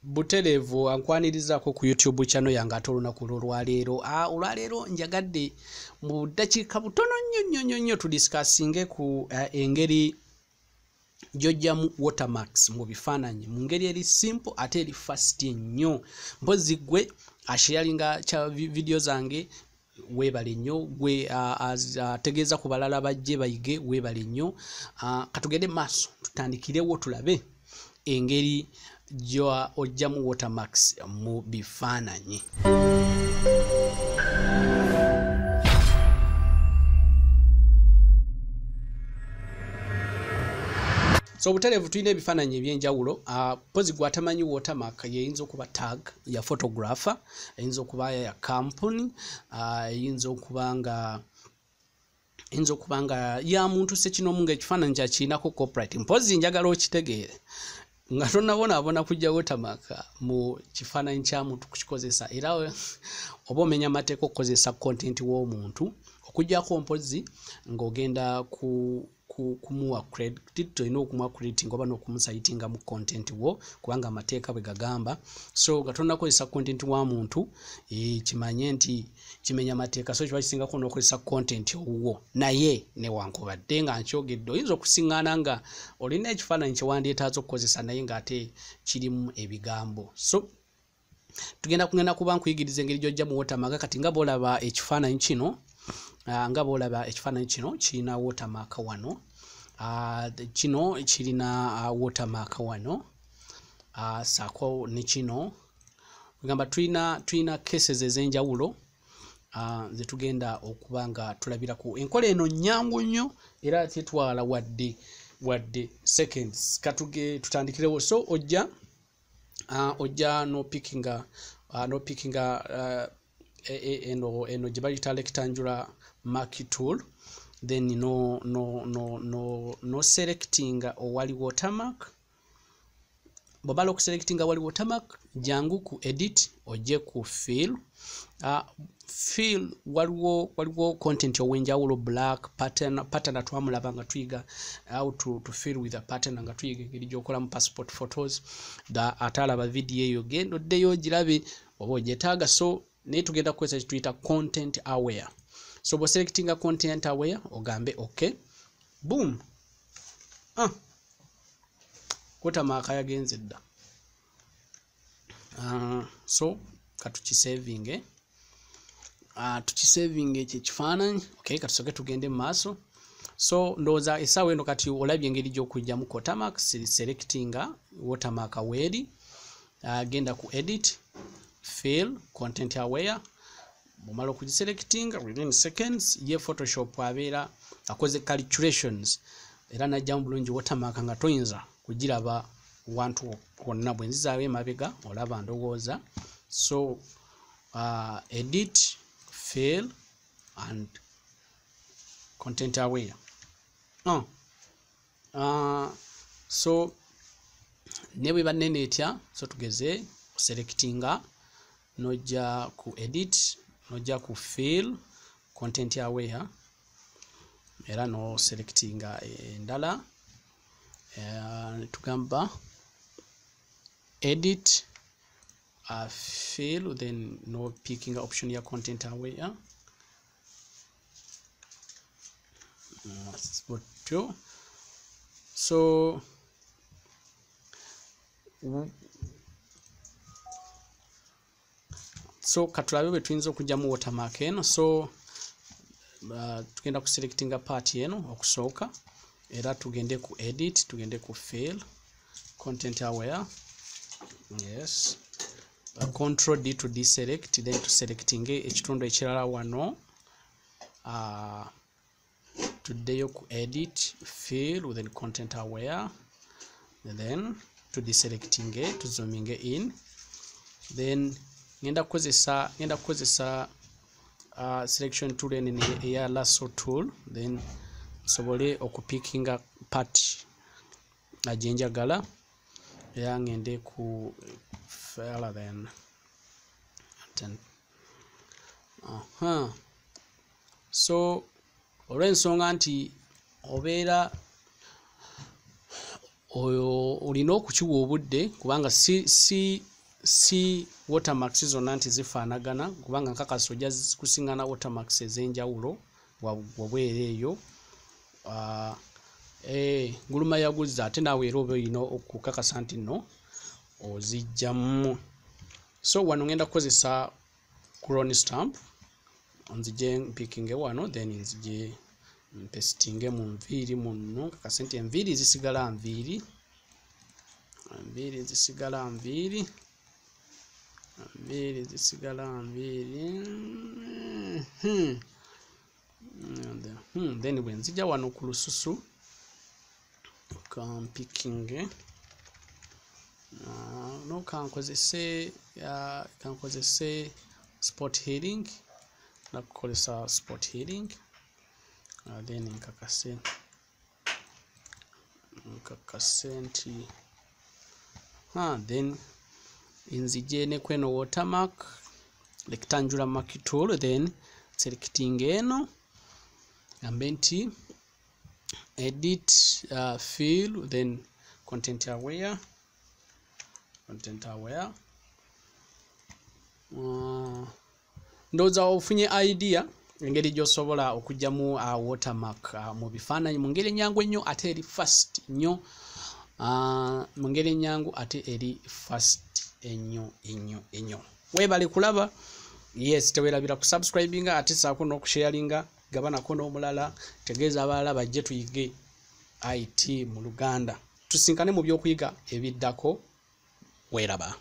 Buterevu ankwanirizaako ku YouTube channel yange ate olunaku olwaleero. Olwaleero njagadde mu ddakiika butono nnyo tudiscussing ku engeri gy'oggyamu watermarks mu bifaananyi mu ngeri eri simple ate eri fast nnyo. Mpozi gwe asharinga cha video zange weebale nnyo, gwe ategeeza ku balala bajje bayige weebale nnyo. Katugende maaso tutandikirewo tulabe engeri gyo oggyamu watermarks mu bifaananyi. So buterevu tulina ebifaananyi ebyenjawulo. Pozi gwatamanyi watermark yeyinza okuba tag ya photographer, eyinza okuba ya company, eyinza okuba nga ya muntu sekinomu ng'ekifaananyi kyakirinako copyright. Mpozi njagala okitegeere nga tonabona kujja watermark mu kifaananyi kya muntu kukikozesa, era oba omenya amateeka okukozesa content w'omuntu okujjako mpozi ng'ogenda kumuwa credit, olina okumuwa credit oba n'okumusayitinga mu content wo kubanga amateeka bwe gagamba. So nga tonakozesa content wa muntu kimanye nti kimenya amateeka, so kiba kisingako n'okozesa content owuwo. Naye newankubadde nga nkyogedde oyinza okusiŋŋaana nga olina ekifaananyi kye wandyetaaza okukozesa naye ng'ate kirimu ebigambo. So tugenda kuba nkuyigiriza engeri gy'oggya mu watermark. Kati nga bw'olaba ekifaananyi kino kirina watermark wano. Kino kirina watermark wano. Saako ne kino kugamba tulina cases ez'enjawulo ze tugenda okuba nga tulabiraku. Enkola eno nnyangu nnyo era tetwala wadde seconds. Tutandikirewo. So ojja no pickinga eno gye bayita rectangular mark tool, then no selectinga owali watermark. Bw'omala okuselectinga awali watermark, jangu ku edit ojje ku fill. Fill waliwo content ow'enjawulo, black pattern twamulaba nga tuyiga how to fill with a pattern nga tuyiga engeri gy'okolamu passport photos. Ate alaba video eyo genda oddeyo girabe oba ogyetaaga. So naye tugenda kukozesa kituyita content aware. So bwe selectinga content aware ogambe okay, boom, watermark yagenze dda. So katukisavinge ekyo ekifaananyi. Okay, katusoke tugende mu maaso. So ndowooza essaawa eno kati olabye engeri gy'okujjamu watermark. Selectinga watermark aweri, genda ku edit, fill, content aware. Bw'omala okugiselectinga within seconds ye Photoshop abeera akoze calculations era najjamu bulungi watermark nga toyinza kugiraba wantu wonna. Bwe nzizaawo emabega olaba ndowooza. So edit, fill and content aware. So ne bwe banene etya. So tugeze selectinga nojja ku edit, nojja ku fill, content aware era no selectinga endala. Tugamba edit, fill, then no picking option ya content aware. So katulabe bwe tuyinza okujjamu watermark eno. So tugenda ku selectinga part eno okusooka era tugende ku edit, tugende ku fill, content aware. Yes, control D to deselect, then to selecting ekitundu ekirala wano. Tuddeyo ku edit, fill, then content aware, and then to deselecting to zooming in. Then ngenda kukozesa selection tool ene eya lasso tool, then sobole okupickinga part ajenjagala era ngende ku file then so olw'ensonga nti obeera olina okukiwa obudde kubanga si si watermarks zonna nti zifaanagana kubanga nkakasa ojja kusingana watermarks ez'enjawulo wabwera eyo. Guluma yaguzza ate naawe era oba olina okukakasa nti nno ozijjamu. So wano ngenda kukozesa cron stamp, nzije mpikinge wano then nzije mpestinge mu nviiri muno, kakase nti enviiri zisigala nviiri, then bwe nzija wano ku lususu kampikinge no kankozese spot healing, nakukolesa spot healing then nkakase nti then nzije ne kweno watermark rectangular mark tool, then selecting eno ambe nti edit fill, then content aware ndoza ofunye idea engeri gy'osobola okujjamu watermark mu bifaananyi mu ngeri ennyangu ennyo ate eri fast nnyo, mu ngeri ennyangu ate eri fast ennyo. Weebale kulaba, yes, teweerabira ku subscribinga ate saako n'okusharinga, gabanako n'omulala, tegeeza abalala bajje tuyige IT mu Luganda. Tusinkane mu by'okuyiga ebiddako. Weeraba.